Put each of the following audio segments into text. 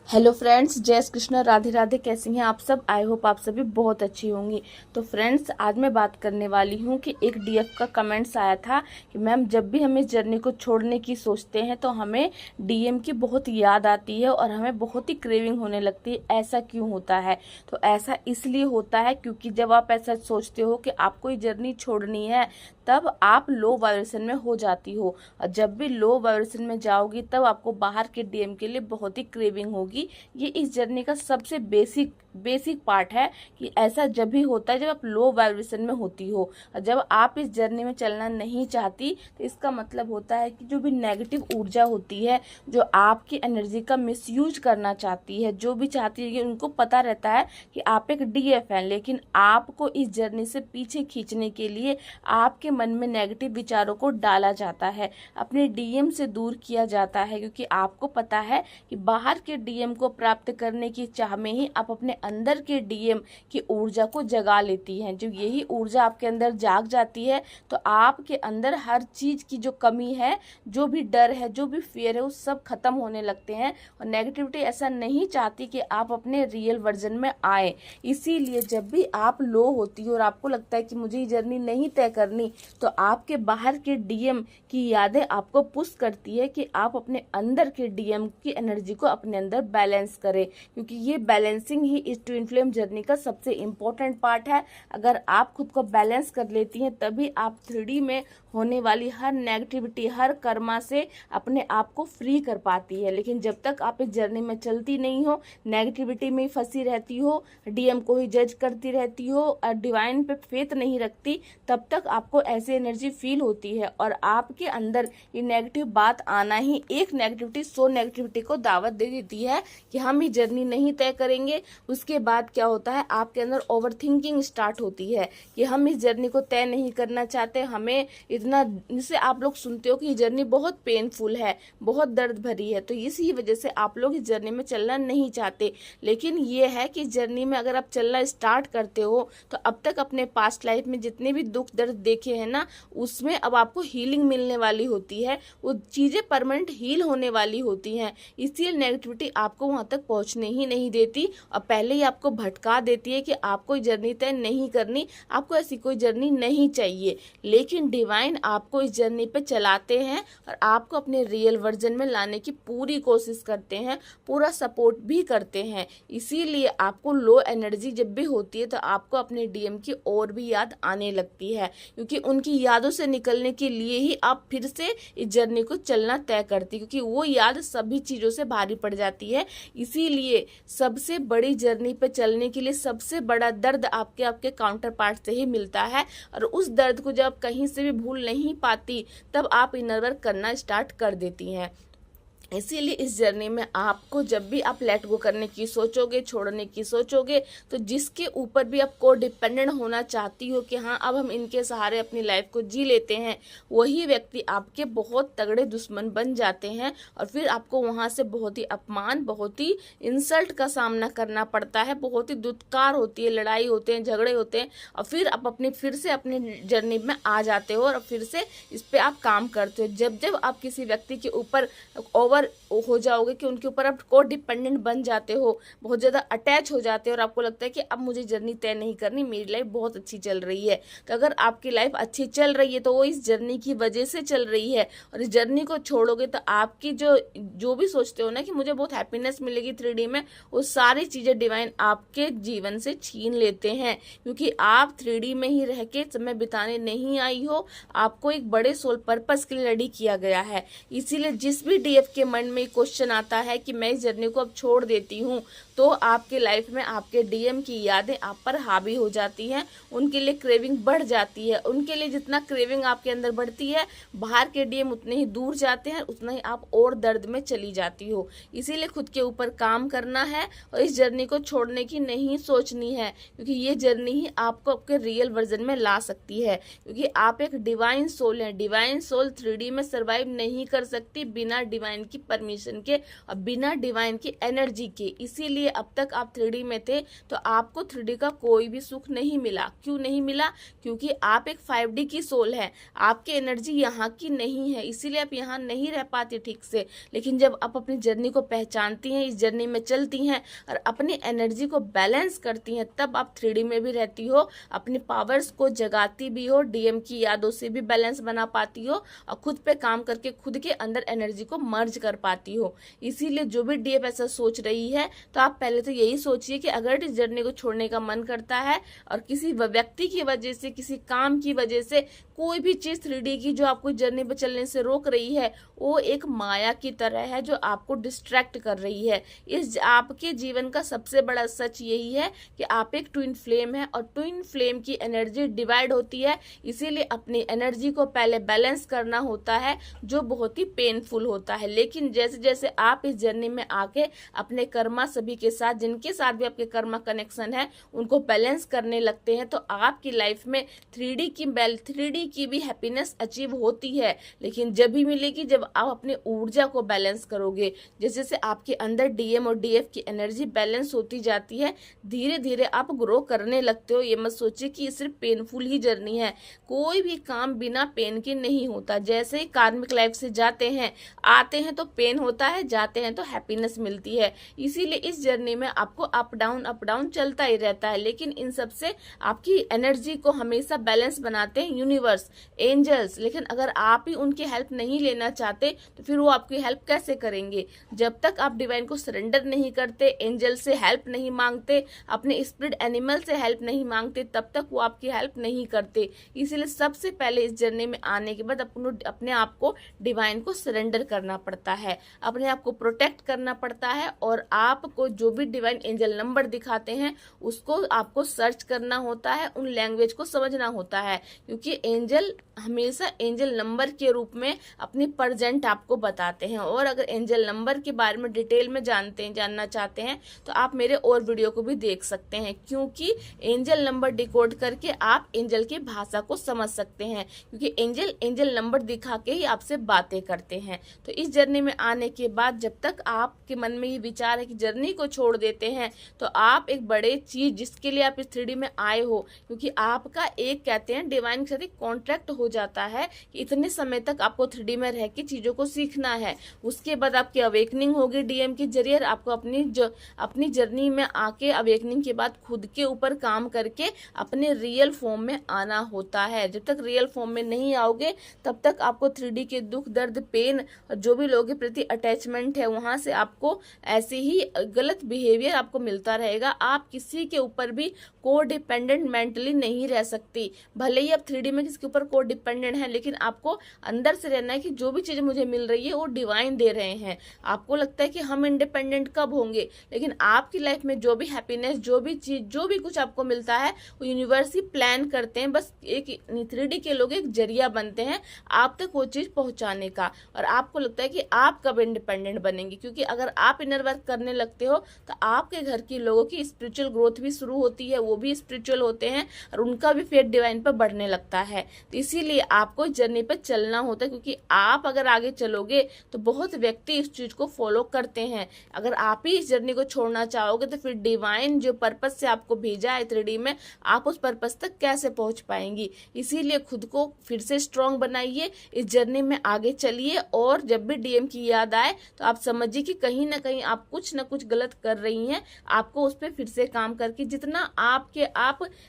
Hello friends, जय श्री कृष्ण, राधे राधे। कैसी हैं आप सब? आई होप आप सभी बहुत अच्छी होंगी। तो फ्रेंड्स, आज मैं बात करने वाली हूँ कि एक डीएफ का कमेंट्स आया था कि मैम, जब भी हम इस जर्नी को छोड़ने की सोचते हैं तो हमें डीएम की बहुत याद आती है और हमें बहुत ही क्रेविंग होने लगती है। ऐसा क्यों होता है? तो ऐसा इसलिए होता है क्योंकि जब आप ऐसा सोचते हो कि आपको ये जर्नी छोड़नी है, तब आप लो वाइब्रेशन में हो जाती हो। और जब भी लो वाइब्रेशन में जाओगी तब आपको बाहर के डीएम के लिए बहुत ही क्रेविंग होगी। ये इस जर्नी का सबसे बेसिक पार्ट है कि ऐसा जब भी होता है जब आप लो वाइब्रेशन में होती हो। और जब आप इस जर्नी में चलना नहीं चाहती तो इसका मतलब होता है कि जो भी नेगेटिव ऊर्जा होती है, जो आपकी एनर्जी का मिसयूज करना चाहती है, जो भी चाहती है कि उनको पता रहता है कि आप एक डीएफ हैं, लेकिन आपको इस जर्नी से पीछे खींचने के लिए आपके मन में नेगेटिव विचारों को डाला जाता है, अपने डीएम से दूर किया जाता है। क्योंकि आपको पता है कि बाहर के डीएम को प्राप्त करने की चाह में ही आप अपने अंदर के डीएम की ऊर्जा को जगा लेती हैं। जब यही ऊर्जा आपके अंदर जाग जाती है तो आपके अंदर हर चीज की जो कमी है, जो भी डर है, जो भी फियर है, वो सब खत्म होने लगते हैं। और नेगेटिविटी ऐसा नहीं चाहती कि आप अपने रियल वर्जन में आए। इसीलिए जब भी आप लो होती हो और आपको लगता है कि मुझे ये जर्नी नहीं तय करनी, तो आपके बाहर के डीएम की यादें आपको पुश करती है कि आप अपने अंदर के डीएम की एनर्जी को अपने अंदर बैलेंस करें। क्योंकि ये बैलेंसिंग ही इस ट्विन फ्लेम जर्नी का सबसे इम्पोर्टेंट पार्ट है। अगर आप खुद को बैलेंस कर लेती हैं तभी आप 3D में होने वाली हर नेगेटिविटी, हर कर्मा से अपने आप को फ्री कर पाती है। लेकिन जब तक आप इस जर्नी में चलती नहीं हो, नेगेटिविटी में फंसी रहती हो, डीएम को ही जज करती रहती हो और डिवाइन पे फेथ नहीं रखती, तब तक आपको ऐसी एनर्जी फील होती है। और आपके अंदर ये नेगेटिव बात आना ही एक नेगेटिविटी 100 नेगेटिविटी को दावत दे देती है कि हम ये जर्नी नहीं तय करेंगे। उसके बाद क्या होता है, आपके अंदर ओवर थिंकिंग स्टार्ट होती है कि हम इस जर्नी को तय नहीं करना चाहते। हमें इतना, जिससे आप लोग सुनते हो कि ये जर्नी बहुत पेनफुल है, बहुत दर्द भरी है, तो इसी वजह से आप लोग इस जर्नी में चलना नहीं चाहते। लेकिन ये है कि इस जर्नी में अगर आप चलना स्टार्ट करते हो तो अब तक अपने पास्ट लाइफ में जितने भी दुख दर्द देखे हैं ना, उसमें अब आपको हीलिंग मिलने वाली होती है। वो चीजें परमानेंट हील होने वाली होती हैं। इसलिए नेगेटिविटी आपको वहां तक पहुंचने ही नहीं देती और पहले ही आपको भटका देती है कि आपको जर्नी तय नहीं करनी, आपको ऐसी कोई जर्नी नहीं चाहिए। लेकिन डिवाइन आपको इस जर्नी पे चलाते हैं और आपको अपने रियल वर्जन में लाने की पूरी कोशिश करते हैं, पूरा सपोर्ट भी करते हैं। इसीलिए आपको लो एनर्जी जब भी होती है तो आपको अपने डीएम की और भी याद आने लगती है, क्योंकि उनकी यादों से निकलने के लिए ही आप फिर से इस जर्नी को चलना तय करती, क्योंकि वो याद सभी चीजों से भारी पड़ जाती है। इसीलिए सबसे बड़ी जर्नी पे चलने के लिए सबसे बड़ा दर्द आपके काउंटर पार्ट से ही मिलता है। और उस दर्द को जब कहीं से भी भूल नहीं पाती, तब आप इनर वर्क करना स्टार्ट कर देती हैं। इसीलिए इस जर्नी में आपको जब भी आप लेट गो करने की सोचोगे, छोड़ने की सोचोगे, तो जिसके ऊपर भी आपको डिपेंडेंट होना चाहती हो कि हाँ अब हम इनके सहारे अपनी लाइफ को जी लेते हैं, वही व्यक्ति आपके बहुत तगड़े दुश्मन बन जाते हैं। और फिर आपको वहां से बहुत ही अपमान, बहुत ही इंसल्ट का सामना करना पड़ता है, बहुत ही दुत्कार होती है, लड़ाई होते हैं, झगड़े होते हैं। और फिर आप फिर से अपने जर्नी में आ जाते हो और फिर से इस पर आप काम करते हो। जब जब आप किसी व्यक्ति के ऊपर ओवर हो जाओगे कि उनके ऊपर आप को डिपेंडेंट बन जाते हो, बहुत ज्यादा अटैच हो जाते हो और आपको लगता है कि अब मुझे जर्नी तय नहीं करनी, मेरी लाइफ बहुत अच्छी चल रही है। तो अगर आपकी लाइफ अच्छी चल रही है तो वो इस जर्नी की वजह से चल रही है। और इस जर्नी को छोड़ोगे तो आपकी जो भी सोचते हो ना कि मुझे बहुत हैप्पीनेस मिलेगी 3D में, वो सारी चीजें डिवाइन आपके जीवन से छीन लेते हैं। क्योंकि आप 3D में ही रह के समय बिताने नहीं आई हो, आपको एक बड़े सोल पर्पस के लिए रेडी किया गया है। इसीलिए जिस भी डीएफ के मन में क्वेश्चन आता है कि मैं इस जर्नी को अब छोड़ देती हूँ, तो आपके लाइफ में आपके डीएम की यादें आप पर हावी हो जाती हैं, उनके लिए क्रेविंग बढ़ जाती है। उनके लिए जितना क्रेविंग आपके अंदर बढ़ती है, बाहर के डीएम उतने ही दूर जाते हैं, उतना ही आप और दर्द में चली जाती हो। इसीलिए खुद के ऊपर काम करना है और इस जर्नी को छोड़ने की नहीं सोचनी है, क्योंकि ये जर्नी ही आपको आपके रियल वर्जन में ला सकती है। क्योंकि आप एक डिवाइन सोल हैं, डिवाइन सोल 3D में सर्वाइव नहीं कर सकती बिना डिवाइन की परमिशन परमिशन के और बिना डिवाइन की एनर्जी के। इसीलिए अब तक आप 3D में थे तो आपको 3D का कोई भी सुख नहीं मिला। क्यों नहीं मिला? क्योंकि आप एक 5D की सोल है, आपकी एनर्जी यहाँ की नहीं है, इसीलिए आप यहाँ नहीं रह पाती ठीक से। लेकिन जब आप अपनी जर्नी को पहचानती हैं, इस जर्नी में चलती हैं और अपनी एनर्जी को बैलेंस करती हैं, तब आप 3D में भी रहती हो, अपनी पावर्स को जगाती भी हो, डीएम की यादों से भी बैलेंस बना पाती हो और खुद पे काम करके खुद के अंदर एनर्जी को मर्ज कर पाती हो। इसीलिए जो भी डीएफ ऐसा सोच रही है तो आप पहले तो यही सोचिए कि अगर इस जर्नी को छोड़ने का मन करता है और किसी व्यक्ति की वजह से, किसी काम की वजह से, कोई भी चीज 3D की जो आपको जर्नी पर चलने से रोक रही है, वो एक माया की तरह है जो आपको डिस्ट्रैक्ट कर रही है। इस आपके जीवन का सबसे बड़ा सच यही है कि आप एक ट्विन फ्लेम है और ट्विन फ्लेम की एनर्जी डिवाइड होती है। इसीलिए अपनी एनर्जी को पहले बैलेंस करना होता है, जो बहुत ही पेनफुल होता है। लेकिन जैसे जैसे आप इस जर्नी में आके अपने कर्मा सभी के साथ, जिनके साथ भी आपके कर्मा कनेक्शन है, उनको बैलेंस करने लगते हैं तो आपकी लाइफ में 3D की भी हैप्पीनेस अचीव होती है। लेकिन जब भी मिलेगी जब आप अपने ऊर्जा को बैलेंस करोगे। जैसे जैसे आपके अंदर डीएम और डीएफ की एनर्जी बैलेंस होती जाती है, धीरे धीरे आप ग्रो करने लगते हो। ये मत सोचिए कि ये सिर्फ पेनफुल ही जर्नी है, कोई भी काम बिना पेन के नहीं होता। जैसे ही कार्मिक लाइफ से जाते हैं, आते हैं तो पेन होता है, जाते हैं तो हैप्पीनेस मिलती है। इसीलिए इस जर्नी में आपको अप डाउन चलता ही रहता है। लेकिन इन सब से आपकी एनर्जी को हमेशा बैलेंस बनाते हैं यूनिवर्स, एंजल्स। लेकिन अगर आप ही उनकी हेल्प नहीं लेना चाहते तो फिर वो आपकी हेल्प कैसे करेंगे? जब तक आप डिवाइन को सरेंडर नहीं करते, एंजल से हेल्प नहीं मांगते, अपने स्पिरिट एनिमल से हेल्प नहीं मांगते, तब तक वो आपकी हेल्प नहीं करते। इसीलिए सबसे पहले इस जर्नी में आने के बाद अपने आप को डिवाइन को सरेंडर करना पड़ता है, अपने आप को प्रोटेक्ट करना पड़ता है। और आपको जो भी डिवाइन एंजल नंबर दिखाते हैं उसको आपको सर्च करना होता है, उन लैंग्वेज को समझना होता है, क्योंकि एंजल हमेशा एंजल नंबर के रूप में अपनी प्रेजेंट आपको बताते हैं। और अगर एंजल नंबर के बारे में डिटेल में जानना चाहते हैं तो आप मेरे और वीडियो को भी देख सकते हैं, क्योंकि एंजल नंबर डिकोड करके आप एंजल की भाषा को समझ सकते हैं, क्योंकि एंजल नंबर दिखा के ही आपसे बातें करते हैं। तो इस जर्नी में आने के बाद जब तक आपके मन में ये विचार है कि जर्नी को छोड़ देते हैं, तो आप एक बड़े चीज जिसके लिए आप इस 3D में आए हो, क्योंकि आपका एक कहते हैं डिवाइन के साथ एक कॉन्ट्रैक्ट हो जाता है कि इतने समय तक आपको 3D में रह के चीजों को सीखना है। उसके बाद आपकी अवेकनिंग होगी डीएम के जरिए, आपको अपनी जर्नी में आके अवेकनिंग के बाद खुद के ऊपर काम करके अपने रियल फॉर्म में आना होता है। जब तक रियल फॉर्म में नहीं आओगे तब तक आपको 3D के दुख, दर्द, पेन और जो भी लोगों के प्रति अटैचमेंट है वहां से आपको ऐसे ही गलत बिहेवियर आपको मिलता रहेगा। आप किसी के ऊपर भी को डिपेंडेंट मेंटली नहीं रह सकती। भले ही आप 3D में किसके ऊपर को डिपेंडेंट है, लेकिन आपको अंदर से रहना है कि जो भी चीज मुझे मिल रही है वो डिवाइन दे रहे हैं। आपको लगता है कि हम इंडिपेंडेंट कब होंगे, लेकिन आपकी लाइफ में जो भी हैप्पीनेस, जो भी चीज, जो भी कुछ आपको मिलता है वो यूनिवर्स ही प्लान करते हैं। बस एक 3D के लोग एक जरिया बनते हैं आप तक वो चीज पहुंचाने का। और आपको लगता है कि आप कब इंडिपेंडेंट बनेंगे, क्योंकि अगर आप इनर वर्क करने लगते हो तो आपके घर के लोगों की स्पिरिचुअल ग्रोथ भी शुरू होती है, वो भी स्पिरिचुअल होते हैं और उनका भी फेथ डिवाइन पर बढ़ने लगता है। तो इसीलिए आपको जर्नी पर चलना होता है, क्योंकि आप अगर आगे चलोगे तो बहुत व्यक्ति इस चीज को फॉलो करते हैं। अगर आप ही इस जर्नी को छोड़ना चाहोगे तो फिर डिवाइन जो पर्पस से आपको भेजा है 3D में, आप उस पर्पस तक कैसे पहुंच पाएंगी? इसीलिए खुद को फिर से स्ट्रांग बनाइए, इस जर्नी में आगे चलिए। और जब भी डीएम की याद आए तो आप समझिए कि कहीं ना कहीं आप कुछ ना कुछ गलत कर रही हैं, आपको उस पर फिर से काम करके जितना आप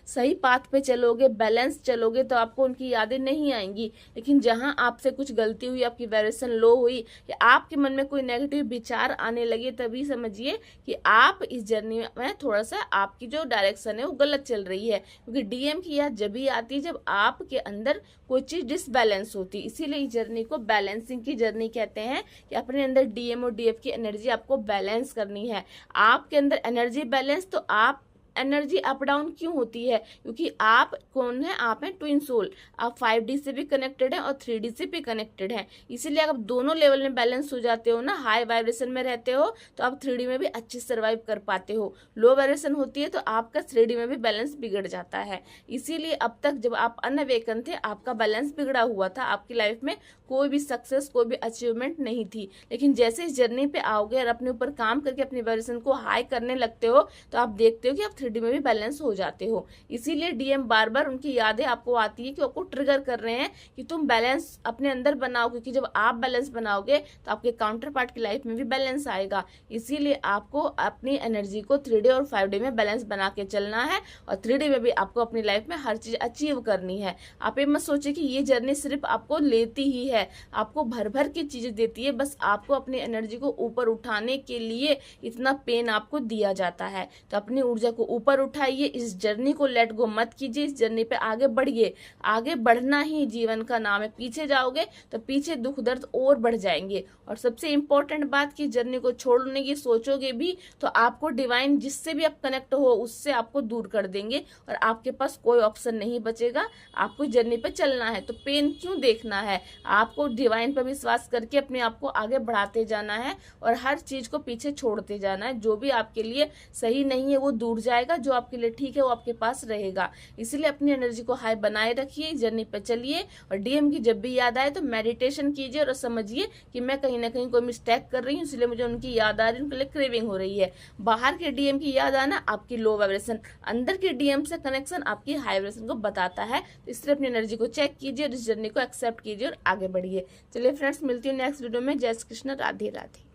सही पाथ पे चलोगे, बैलेंस चलोगे, तो आपको उनकी यादें नहीं आएंगी। लेकिन जहां आपसे कुछ गलती हुई, आपकी वाइब्रेशन लो हुई या आपके मन में कोई नेगेटिव विचार आने लगे, तभी समझिए कि आप इस जर्नी में थोड़ा सा आपकी जो डायरेक्शन है वो गलत चल रही है। क्योंकि डीएम की याद जब भी आती है जब आपके अंदर कोई चीज डिसबैलेंस होती है। इसीलिए इस जर्नी को बैलेंसिंग की जर्नी कहते हैं कि अपने अंदर डीएम और डीएफ की एनर्जी आपको बैलेंस करनी है। आपके अंदर एनर्जी बैलेंस तो आप एनर्जी अप डाउन क्यों होती है? क्योंकि आप कौन है? आप हैं ट्विन सोल। आप 5D से भी कनेक्टेड हैं और 3D से भी कनेक्टेड हैं। इसीलिए अगर दोनों लेवल में बैलेंस हो जाते हो ना, हाई वाइब्रेशन में रहते हो, तो आप 3D में भी अच्छे सर्वाइव कर पाते हो। लो वाइब्रेशन होती है तो आपका 3D में भी बैलेंस बिगड़ जाता है। इसीलिए अब तक जब आप अनअवेकन थे, आपका बैलेंस बिगड़ा हुआ था, आपकी लाइफ में कोई भी सक्सेस, कोई भी अचीवमेंट नहीं थी। लेकिन जैसे इस जर्नी पे आओगे और अपने ऊपर काम करके अपनी वाइब्रेशन को हाई करने लगते हो, तो आप देखते हो कि आप 3D में भी बैलेंस हो जाते हो। इसीलिए डीएम बार बार उनकी यादें आपको आती है कि आपको ट्रिगर कर रहे हैं कि तुम बैलेंस अपने अंदर बनाओ, क्योंकि जब आप बैलेंस बनाओगे तो आपके काउंटर पार्ट की लाइफ में भी बैलेंस आएगा। इसीलिए आपको अपनी एनर्जी को 3D और 5D में बैलेंस बना के चलना है, और 3D में भी आपको अपनी लाइफ में हर चीज अचीव करनी है। आप ये मत सोचिए कि ये जर्नी सिर्फ आपको लेती ही है, आपको भर भर की चीजें देती है, बस आपको अपनी एनर्जी को ऊपर उठाने के लिए इतना पेन आपको दिया जाता है। तो अपनी ऊर्जा को ऊपर उठाइए, इस जर्नी को लेट गो मत कीजिए, इस जर्नी पे आगे बढ़िए। आगे बढ़ना ही जीवन का नाम है। पीछे जाओगे तो पीछे दुख दर्द और बढ़ जाएंगे। और सबसे इंपॉर्टेंट बात की जर्नी को छोड़ने की सोचोगे भी तो आपको डिवाइन जिससे भी आप कनेक्ट हो उससे आपको दूर कर देंगे, और आपके पास कोई ऑप्शन नहीं बचेगा। आपको जर्नी पे चलना है तो पेन क्यों देखना है? आपको डिवाइन पर विश्वास करके अपने आप को आगे बढ़ाते जाना है, और हर चीज को पीछे छोड़ते जाना है। जो भी आपके लिए सही नहीं है वो दूर जाएगा, जो आपके लिए ठीक है वो आपके पास रहेगा। इसलिए अपनी एनर्जी को हाई बनाए रखिए, जर्नी पे चलिए। और डीएम की जब भी याद आए तो मेडिटेशन कीजिए और समझिए कि मैं कहीं ना कहीं कोई मिस्टेक कर रही हूँ, इसलिए मुझे उनकी याद आ रही है, उनके लिए क्रेविंग हो रही है। बाहर के डीएम की याद आना आपकी लो वाइब्रेशन, अंदर के डीएम से कनेक्शन आपकी हाई वाइब्रेशन को बताता है। तो इसलिए अपनी एनर्जी को चेक कीजिए और इस जर्नी को एक्सेप्ट कीजिए और आगे बढ़िए। चलिए फ्रेंड्स, मिलती हूँ नेक्स्ट वीडियो में। जय श्री कृष्ण, राधे राधे।